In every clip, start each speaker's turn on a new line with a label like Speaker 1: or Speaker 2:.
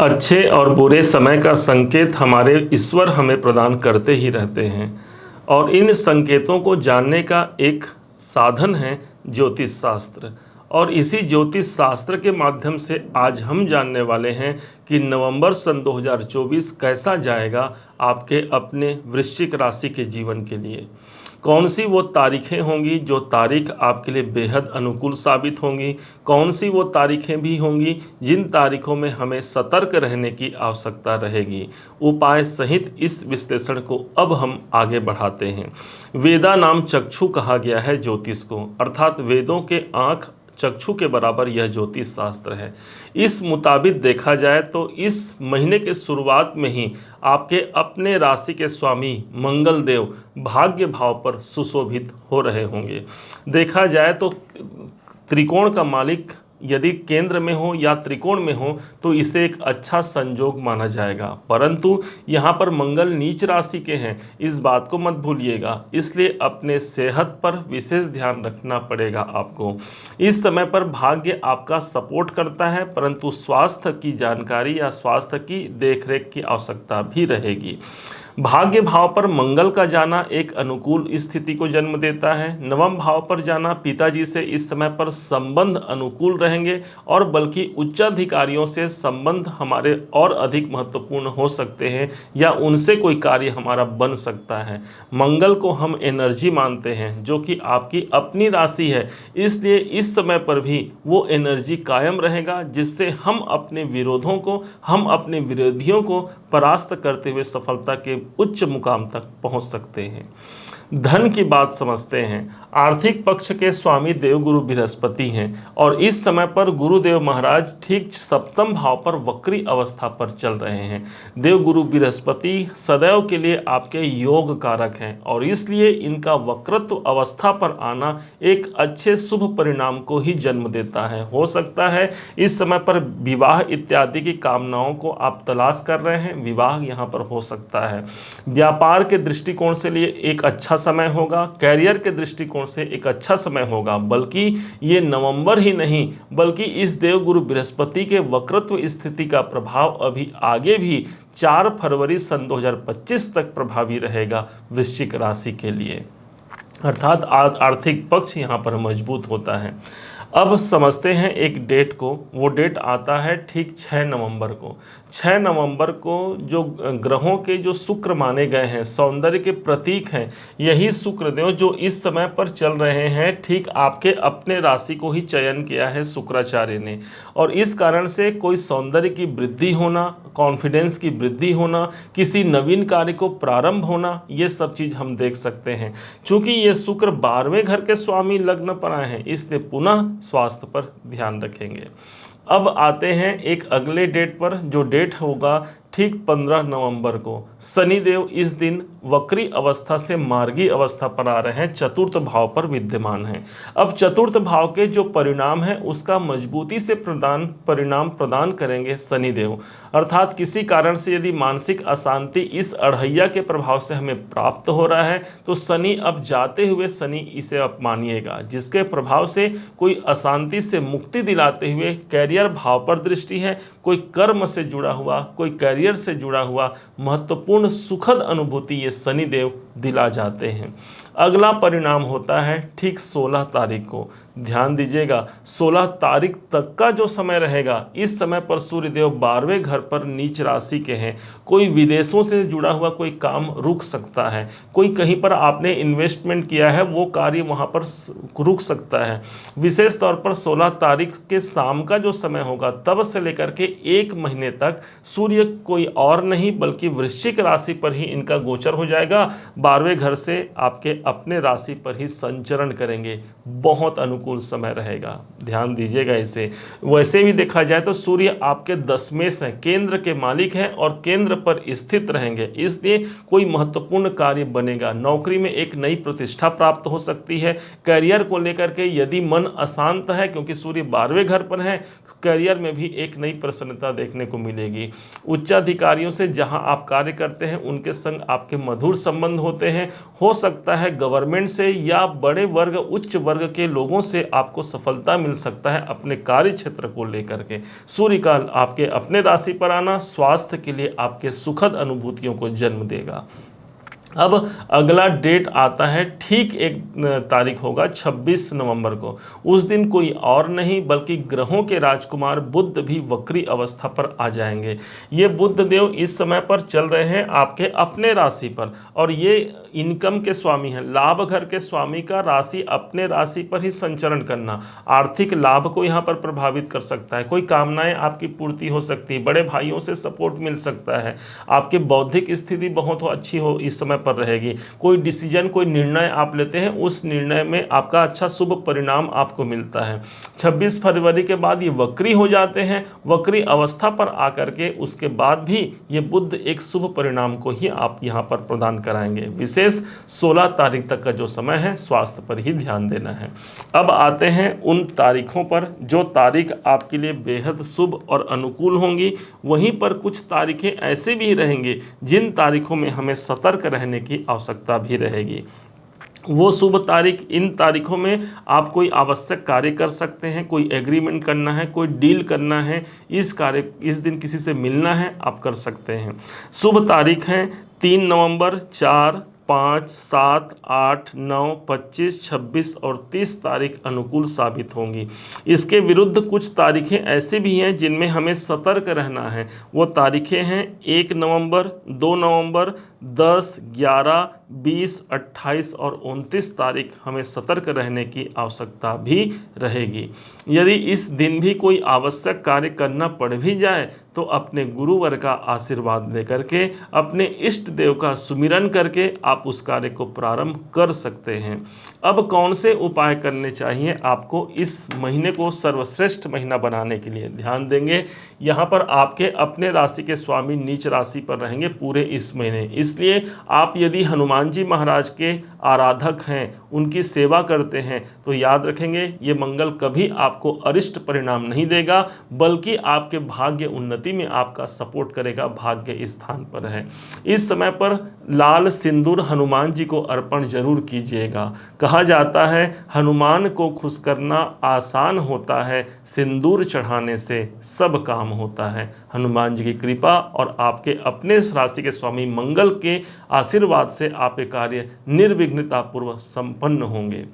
Speaker 1: अच्छे और बुरे समय का संकेत हमारे ईश्वर हमें प्रदान करते ही रहते हैं और इन संकेतों को जानने का एक साधन है ज्योतिष शास्त्र। और इसी ज्योतिष शास्त्र के माध्यम से आज हम जानने वाले हैं कि नवंबर सन 2024 कैसा जाएगा आपके अपने वृश्चिक राशि के जीवन के लिए। कौन सी वो तारीखें होंगी जो तारीख आपके लिए बेहद अनुकूल साबित होंगी, कौन सी वो तारीखें भी होंगी जिन तारीखों में हमें सतर्क रहने की आवश्यकता रहेगी। उपाय सहित इस विश्लेषण को अब हम आगे बढ़ाते हैं। वेदा नाम चक्षु कहा गया है ज्योतिष को, अर्थात वेदों के आँख चक्षु के बराबर यह ज्योतिष शास्त्र है। इस मुताबिक देखा जाए तो इस महीने के शुरुआत में ही आपके अपने राशि के स्वामी मंगल देव भाग्य भाव पर सुशोभित हो रहे होंगे। देखा जाए तो त्रिकोण का मालिक यदि केंद्र में हो या त्रिकोण में हो तो इसे एक अच्छा संयोग माना जाएगा, परंतु यहाँ पर मंगल नीच राशि के हैं, इस बात को मत भूलिएगा। इसलिए अपने सेहत पर विशेष ध्यान रखना पड़ेगा आपको। इस समय पर भाग्य आपका सपोर्ट करता है, परंतु स्वास्थ्य की जानकारी या स्वास्थ्य की देखरेख की आवश्यकता भी रहेगी। भाग्य भाव पर मंगल का जाना एक अनुकूल स्थिति को जन्म देता है। नवम भाव पर जाना पिताजी से इस समय पर संबंध अनुकूल रहेंगे और बल्कि उच्चाधिकारियों से संबंध हमारे और अधिक महत्वपूर्ण हो सकते हैं या उनसे कोई कार्य हमारा बन सकता है। मंगल को हम एनर्जी मानते हैं जो कि आपकी अपनी राशि है, इसलिए इस समय पर भी वो एनर्जी कायम रहेगा जिससे हम अपने विरोधों को, हम अपने विरोधियों को परास्त करते हुए सफलता के उच्च मुकाम तक पहुंच सकते हैं। धन की बात समझते हैं। आर्थिक पक्ष के स्वामी देवगुरु बृहस्पति हैं और इस समय पर गुरुदेव महाराज ठीक सप्तम भाव पर वक्री अवस्था पर चल रहे हैं। देवगुरु बृहस्पति सदैव के लिए आपके योग कारक हैं और इसलिए इनका वक्रत्व अवस्था पर आना एक अच्छे शुभ परिणाम को ही जन्म देता है। हो सकता है इस समय पर विवाह इत्यादि की कामनाओं को आप तलाश कर रहे हैं, विवाह यहाँ पर हो सकता है। व्यापार के दृष्टिकोण से लिए एक अच्छा समय होगा, कैरियर के दृष्टिकोण से एक अच्छा समय होगा, बल्कि ये नवंबर ही नहीं बल्कि इस देवगुरु बृहस्पति के वक्रत्व स्थिति का प्रभाव अभी आगे भी 4 फरवरी सन 2025 तक प्रभावी रहेगा वृश्चिक राशि के लिए, अर्थात आर्थिक पक्ष यहाँ पर मजबूत होता है। अब समझते हैं एक डेट को। वो डेट आता है ठीक 6 नवंबर को। 6 नवंबर को जो ग्रहों के जो शुक्र माने गए हैं, सौंदर्य के प्रतीक हैं, यही शुक्रदेव जो इस समय पर चल रहे हैं ठीक आपके अपने राशि को ही चयन किया है शुक्राचार्य ने। और इस कारण से कोई सौंदर्य की वृद्धि होना, कॉन्फिडेंस की वृद्धि होना, किसी नवीन कार्य को प्रारंभ होना, ये सब चीज़ हम देख सकते हैं। चूँकि ये शुक्र 12वें घर के स्वामी लग्न पर आए हैं, इसलिए पुनः स्वास्थ्य पर ध्यान रखेंगे। अब आते हैं एक अगले डेट पर, जो डेट होगा ठीक 15 नवंबर को। शनिदेव इस दिन वक्री अवस्था से मार्गी अवस्था पर आ रहे हैं, चतुर्थ भाव पर विद्यमान हैं। अब चतुर्थ भाव के जो परिणाम है उसका मजबूती से परिणाम प्रदान करेंगे शनिदेव, अर्थात किसी कारण से यदि मानसिक अशांति इस अढ़ैया के प्रभाव से हमें प्राप्त हो रहा है तो शनि अब जाते हुए शनि इसे अपमानिएगा, जिसके प्रभाव से कोई अशांति से मुक्ति दिलाते हुए कैरियर भाव पर दृष्टि है, कोई कर्म से जुड़ा हुआ, कोई कैरियर से जुड़ा हुआ महत्वपूर्ण सुखद अनुभूति ये शनिदेव दिला जाते हैं। अगला परिणाम होता है ठीक 16 तारीख को। ध्यान दीजिएगा, 16 तारीख तक का जो समय रहेगा, इस समय पर सूर्यदेव 12वें घर पर नीच राशि के हैं। कोई विदेशों से जुड़ा हुआ कोई काम रुक सकता है, कोई कहीं पर आपने इन्वेस्टमेंट किया है वो कार्य वहाँ पर रुक सकता है। विशेष तौर पर 16 तारीख के शाम का जो समय होगा तब से लेकर के 1 महीने तक सूर्य कोई और नहीं बल्कि वृश्चिक राशि पर ही इनका गोचर हो जाएगा। 12वें घर से आपके अपने राशि पर ही संचरण करेंगे। बहुत अनुकूल समय रहेगा, ध्यान दीजिएगा इसे। वैसे भी देखा जाए तो सूर्य आपके दशमेश हैं, केंद्र के मालिक हैं और केंद्र पर स्थित रहेंगे, इसलिए कोई महत्वपूर्ण कार्य बनेगा। नौकरी में एक नई प्रतिष्ठा प्राप्त हो सकती है। करियर को लेकर के यदि मन अशांत है, क्योंकि सूर्य 12वें घर पर है, करियर में भी एक नई प्रसन्नता देखने को मिलेगी। उच्चाधिकारियों से जहां आप कार्य करते हैं उनके संग आपके मधुर संबंध होते हैं, हो सकता है गवर्नमेंट से या बड़े वर्ग उच्च वर्ग के लोगों से आपको सफलता मिल सकता है अपने कार्य क्षेत्र को लेकर के। सूर्य का आपके अपने राशि पर आना स्वास्थ्य के लिए आपके सुखद अनुभूतियों को जन्म देगा। अब अगला डेट आता है, ठीक एक तारीख होगा 26 नवंबर को। उस दिन कोई और नहीं बल्कि ग्रहों के राजकुमार बुध भी वक्री अवस्था पर आ जाएंगे। ये बुध देव इस समय पर चल रहे हैं आपके अपने राशि पर, और ये इनकम के स्वामी हैं, लाभ घर के स्वामी का राशि अपने राशि पर ही संचरण करना आर्थिक लाभ को यहाँ पर प्रभावित कर सकता है। कोई कामनाएं आपकी पूर्ति हो सकती है, बड़े भाइयों से सपोर्ट मिल सकता है, आपकी बौद्धिक स्थिति बहुत अच्छी हो इस समय पर रहेगी। कोई डिसीजन, कोई निर्णय आप लेते हैं, उस निर्णय में आपका अच्छा शुभ परिणाम आपको मिलता है। 26 फरवरी के बाद ये वक्री हो जाते हैं, वक्री अवस्था पर आकर के उसके बाद भी ये बुध एक शुभ परिणाम को ही आप यहाँ पर प्रदान कराएंगे। विशेष 16 तारीख तक का जो समय है स्वास्थ्य पर ही ध्यान देना है। अब आते हैं उन तारीखों पर जो तारीख आपके लिए बेहद शुभ और अनुकूल होंगी। वहीं पर कुछ तारीखें ऐसे भी रहेंगी जिन तारीखों में हमें सतर्क रहने की आवश्यकता भी रहेगी। वो शुभ तारीख, इन तारीखों में आप कोई आवश्यक कार्य कर सकते हैं, कोई एग्रीमेंट करना है, कोई डील करना है, इस दिन किसी से मिलना है, आप कर सकते हैं। शुभ तारीख हैं 3 नवंबर, 4, 5, 7, 8, 9, 25, 26 और 30 तारीख अनुकूल साबित होंगी। इसके विरुद्ध कुछ तारीखें ऐसी भी हैं जिनमें हमें सतर्क रहना है। वो तारीखें हैं 1 नवंबर, 2 नवंबर, 10, 11, 20, 28 और 29 तारीख हमें सतर्क रहने की आवश्यकता भी रहेगी। यदि इस दिन भी कोई आवश्यक कार्य करना पड़ भी जाए तो अपने गुरुवर का आशीर्वाद लेकर के, अपने इष्ट देव का सुमिरन करके आप उस कार्य को प्रारंभ कर सकते हैं। अब कौन से उपाय करने चाहिए आपको इस महीने को सर्वश्रेष्ठ महीना बनाने के लिए? ध्यान देंगे, यहाँ पर आपके अपने राशि के स्वामी नीच राशि पर रहेंगे पूरे इस महीने। इसलिए आप यदि हनुमान जी महाराज के आराधक हैं, उनकी सेवा करते हैं, तो याद रखेंगे ये मंगल कभी आपको अरिष्ट परिणाम नहीं देगा, बल्कि आपके भाग्य उन्नति में आपका सपोर्ट करेगा, भाग्य स्थान पर है। इस समय पर लाल सिंदूर हनुमान जी को अर्पण जरूर कीजिएगा। कहा जाता है हनुमान को खुश करना आसान होता है, सिंदूर चढ़ाने से सब काम होता है। हनुमान जी की कृपा और आपके अपने राशि के स्वामी मंगल के आशीर्वाद से आपके कार्य निर्विघ्नतापूर्वक संपन्न होंगे।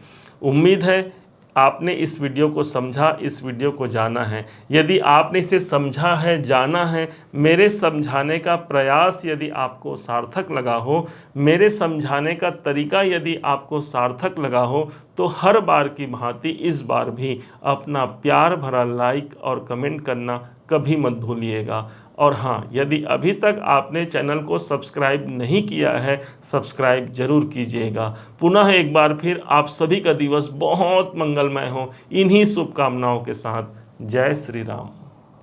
Speaker 1: उम्मीद है आपने इस वीडियो को समझा, इस वीडियो को जाना है। यदि आपने इसे समझा है, जाना है, मेरे समझाने का प्रयास यदि आपको सार्थक लगा हो, मेरे समझाने का तरीका यदि आपको सार्थक लगा हो, तो हर बार की भांति इस बार भी अपना प्यार भरा लाइक और कमेंट करना कभी मत भूलिएगा। और हाँ, यदि अभी तक आपने चैनल को सब्सक्राइब नहीं किया है, सब्सक्राइब जरूर कीजिएगा। पुनः एक बार फिर आप सभी का दिवस बहुत मंगलमय हो, इन्हीं शुभकामनाओं के साथ। जय श्री राम।